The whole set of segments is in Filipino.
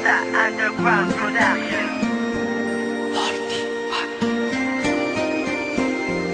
Balita Underground Production.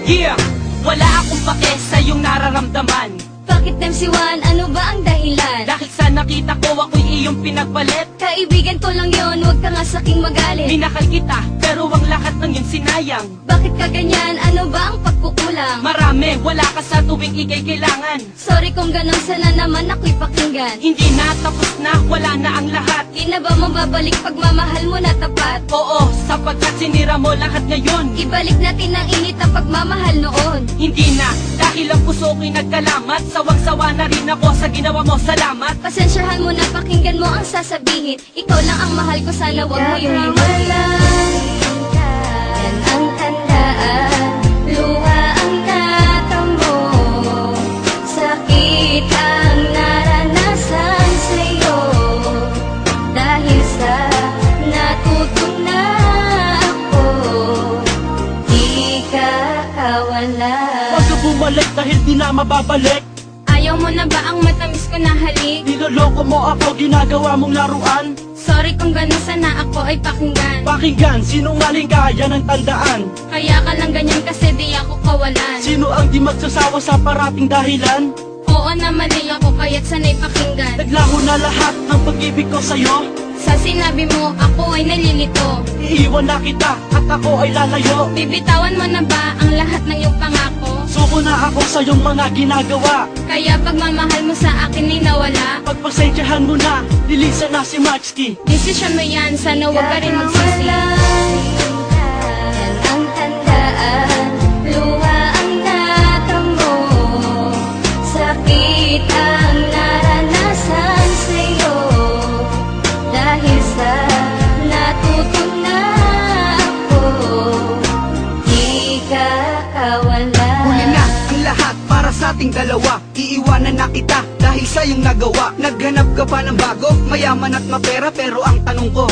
Yeah! Wala akong pake sa iyong nararamdaman. Bakit MC1? Ano ba ang dahilan? Dahil sa nakita ko ako'y iyong pinagpalit. Kaibigan ko lang yon, huwag ka nga saking magalit. Minakal kita, pero ang lahat ng yun sinayang. Bakit ka ganyan? Ano ba ang pagkukulang? Marami, wala ka sa tuwing ikay kailangan. Sorry kung ganun, sana naman ako'y pakinggan. Hindi na, tapos na, wala na ang lahat. Di na ba mababalik pagmamahal mo na tapat? Oo, sapagkat sinira mo lahat ngayon. Ibalik natin ang init na pagmamahal noon. Hindi na, dahil ang puso ko'y nagkalamat. Sawang-sawa na rin ako sa ginawa mo, salamat. Pasensyahan mo na, pakinggan mo ang sasabihin. Ikaw lang ang mahal ko, sana wag mo yung hiwalayan. Yan ang tandaan, luha ang natamo. Sakit ang naranasan sa'yo. Dahil sa natutong na ako, di ka kawala. Huwag ka bumalik dahil di na mababalik. Ayaw mo na ba ang matamis ko na halik? Niloloko mo ako, ginagawa mong laruan. Sorry kung ganun, sana ako ay pakinggan. Pakinggan, sinungaling ka, yan ang tandaan. Kaya ka lang ganyan kasi di ako kawalan. Sino ang di magsasawa sa parating dahilan? Oo na mali ako kaya't sanay pakinggan. Naglaho na lahat ng pag-ibig ko sa'yo. Sa sinabi mo, ako ay nalilito. Iiwan na kita at ako ay lalayo. Bibitawan mo na ba ang lahat ng iyong pangako? Suko na ako sa iyong mga ginagawa. Kaya pagmamahal mo sa akin ay nawala. Pagpasensyahan mo na, nilisan na si Maxky. Desisyon mo yan, sana huwag ka rin magsisi. Yan ang tandaan, luha ang natamo. Sakit ang naranasan sa'yo. Dahil sa natutong na ako, di ka kawala. Huli na ang lahat para sa ating dalawa. Iiwanan na kita dahil sa iyong nagawa. Naghanap ka pa ng bago, mayaman at mapera. Pero ang tanong ko,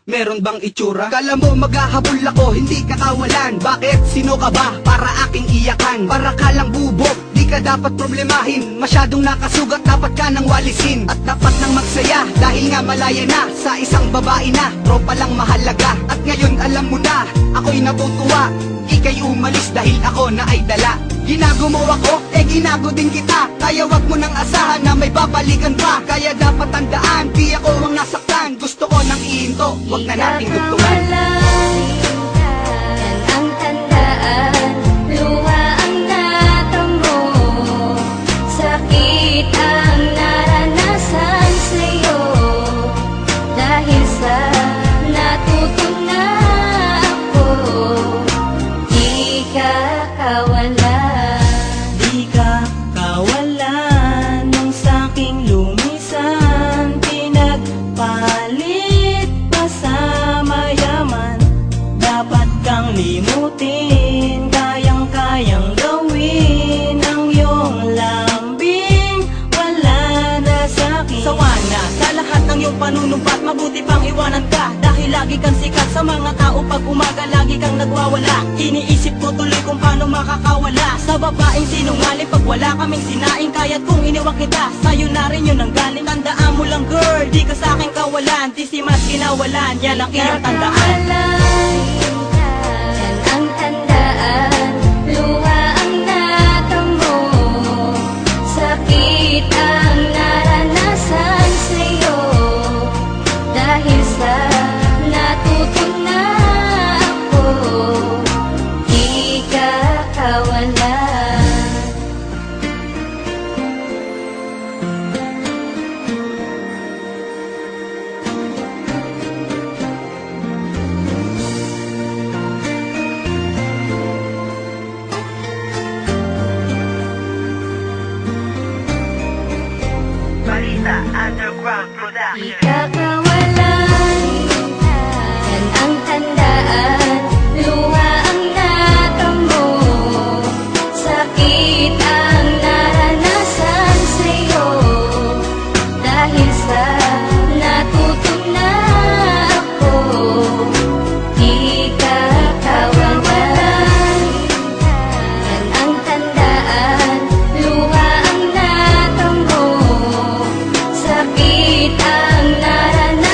meron bang itsura? Kala mo maghahabol ako, hindi ka kawalan. Bakit? Sino ka ba para aking iyakan? Para ka lang bubog, di ka dapat problemahin. Masyadong nakasugat, dapat ka nang walisin. At dapat nang magsaya, dahil nga malaya na. Sa isang babae na, tropa lang mahalaga. At ngayon alam mo na, ako'y natutuwa. Ika'y umalis dahil ako na ay dala. Ginago mo ako, ginago din kita. Kaya wag mo nang asahan na may babalikan pa. Kaya dapat tandaan, di ako ang nasaktan. Gusto ko nang ihinto, wag na nating dugtungan. Yan ang tandaan, luha ang natamo. Sakit ang naranasan sa'yo. Dahil sa natutong na ako, di ka kawala. Di ka kawalan nung saking lumisan. Pinagpalit pa sa mayaman. Dapat kang limutin, kayang-kayang gawin ang iyong lambing. Wala na sa'kin. Sawa na sa lahat ng iyong panunumpat, mabuti pang iwanan ka. Dahil lagi kang sikat sa mga tao, pag umaga lagi kang nagwawala. Iniisip ko tuloy kung paano makakawala sa babaeng sinungaling. Pag wala kaming sinaing, kaya't kung iniwan kita, sa'yo na rin yun ang galing. Tandaan mo lang girl, di ka sa'king kawalan. Di si mas kinawalan, yan ang iyong tandaan. Yan ang tandaan, luha ang natamo. Sakit ang naranasan sa'yo. Dahil sa natutong na ako, di ka kawala. Balita Underground Production. Ikakawalan, yan ang tandaan, luha ang natamo. Sakit ang naranasan sa'yo. Dahil sa natutong na ako, di ka kawalan. Yan ang tandaan, luha ang natamo. Sakit ang naranasan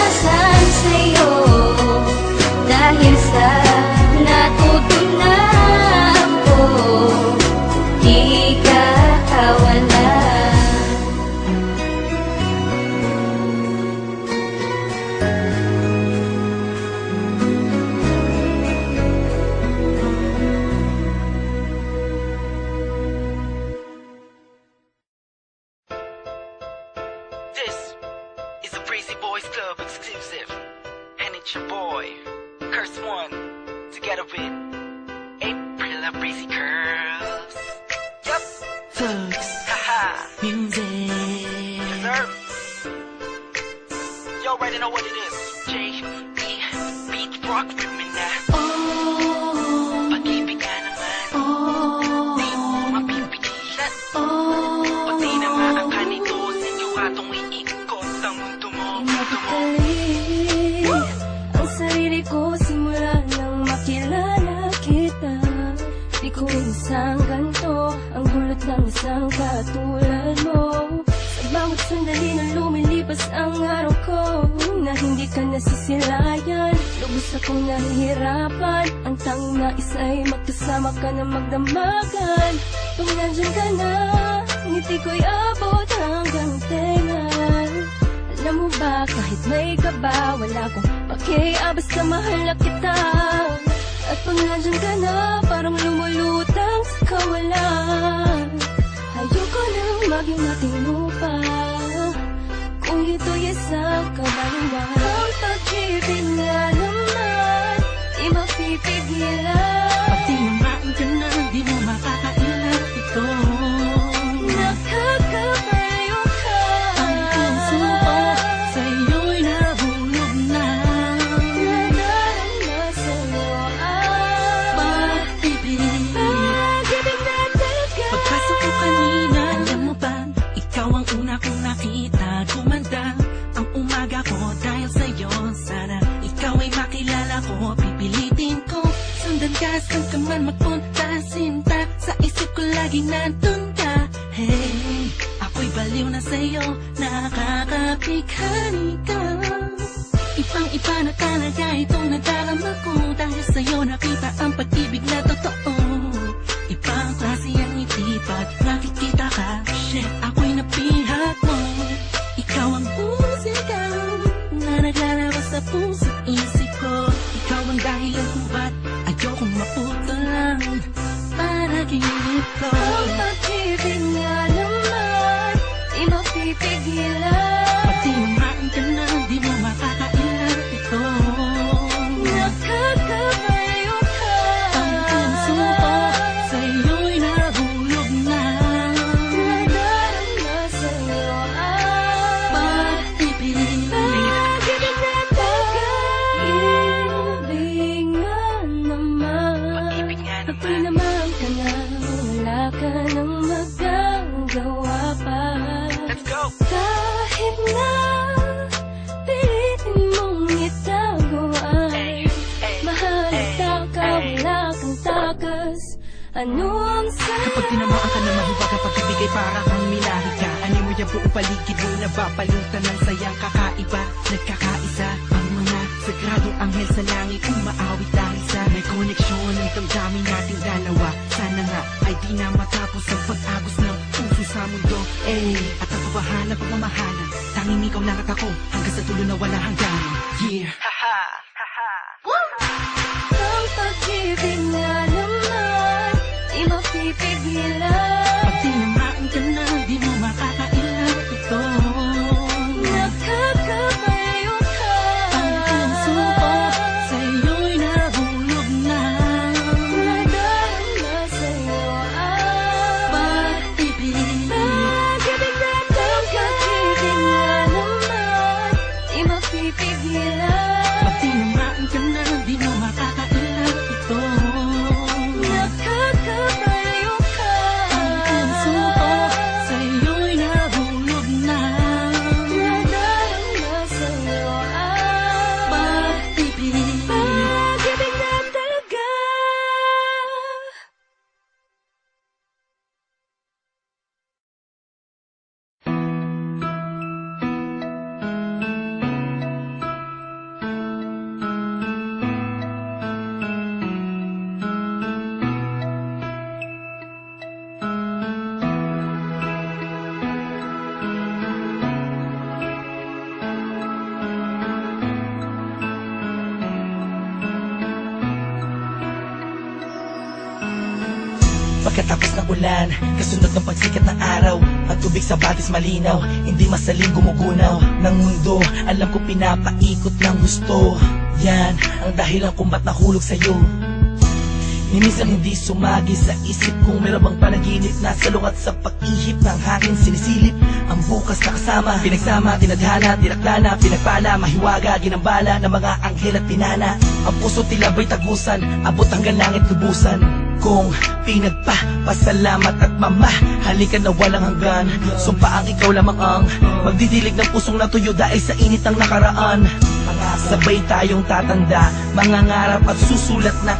Boys Club exclusive. And it's your boy, Curse One, together with April of Breezy Curls. Yup. Thugs, Haha. music. Yes, sir. You already know what it is. J.E. Beat Rock with me now. Oh, Pag-ibig ka naman. oh, Di mo mapipigilan. oh. Pati na maangka nito sa inyo atong iikot ang mundo mo. Mapakali ang sarili ko simula nang makilala kita. Di ko isang ganto ang gulot ng isang katulad mo. Sa bawat sandali na lumilipas ang araw ko, na hindi ka nasisilayan, lubos akong nahihirapan. Ang tanging nais ay magkasama ka na magdamagan. Pag nandyan ka na, ngiti ko'y abot hanggang tenga. Alam mo ba, kahit may kaba, wala kong pakiya, basta mahal na kita. At pag nandyan ka na, parang lumulutang sa kawalan. Ayoko nang maging matino pa, kung ito'y isang kabaliwan. Ang pag-ibig nga naman, di mapipigilan. Pag tinamaan ka na, di mo makakailan ito. Nakakabaliw ka. Ang puso ko sa'yo'y nahulog na. Nadarama sa'yo ang Pag-ibig. pag-ibig na tagal. Pagpasok ko kanina, alam mo ba, ikaw ang una kong nakita. Gumanda ang umaga ko dahil sa'yo. Sana ikaw ay makilala ko, pipilitin ko. Sundan ka, saan ka man magpunta, sinta. Sa isip ko laging nandun ka. Hey, ako'y baliw na sa'yo, nakakapighani ka. Ibang-iba na talaga itong nadarama ko. Dahil sa'yo nakita ang pag-ibig na totoo. Ibang klase ang ngiti pag nakikita ka. Shit, ako'y napihat mo. Ikaw ang musika na naglalabas sa puso't isip ko. Ikaw ang dahilan kung ba't ayokong maputulan panaginip ko. Ang pag-ibig nga naman, di mapipigilan. Pag tinamaan ka na, di mo makakailan ito. Nakakabaliw ka. Ang puso ko sa'yo'y nahulog na. Nadarama sa'yo ang Pag-ibig. pag-ibig na tagal. Ibig nga naman, Pag-ibig nga pag naman. tinamaan ka na, wala ka nang magagawa pa. Let's go. Kahit na pilitin mong itago ay mahalata ka, wala kang takas. Ano ang Kapag tinamaan ka na mahiwag ang pag-ibigay para kang minahi ka. Ano mo yung buong paligid mo'y nabapalutan ng sayang kakaiba. Nagkakaisa ang mga sagradong anghel sa langit umaawit dahil sa may koneksyon ng damdamin nating dalawa. Sana nga ay di na matapos ang pag-agos ng puso sa mundo. At ang kabahalan pagmamahalan, tanging ikaw lang at ako hanggang sa dulo na wala hangganan. Yeah. Haha. Haha. ang pag-ibig nga naman, di mapipigilan. Pag tinamaan ka na, di mo makakailan ito. Nakakabaliw ka. Ang puso ko sa'yo'y nahulog na. Nadarama sa'yo ang Pag-ibig. pag-ibig na tagal. Pag-ibig nga naman, di mapipigilan. Pagkatapos ng ulan, kasunod ng pagsikat ng araw, ang tubig sa batis malinaw, hindi masaling gumugunaw ng mundo. Alam ko pinapaikot ng gusto, yan ang dahilan kung ba't nahulog sa'yo. Ni minsan hindi sumagi sa isip kung meron bang panaginip na salungat sa pag-ihip ng hangin sinisilip ang bukas na kasama. Pinagsama, tinadhana, tinaklana, pinagpala, mahiwaga, ginambala ng mga anghel at pinana. Ang puso tila ba'y tagusan, abot hanggang langit lubusan. Kung pinagpapasalamat at mamahalikan na walang hanggan, sumpa ang ikaw lamang ang magdidilig ng pusong natuyo dahil sa init ng nakaraan. Sabay tayong tatanda, mangangarap at susulat ng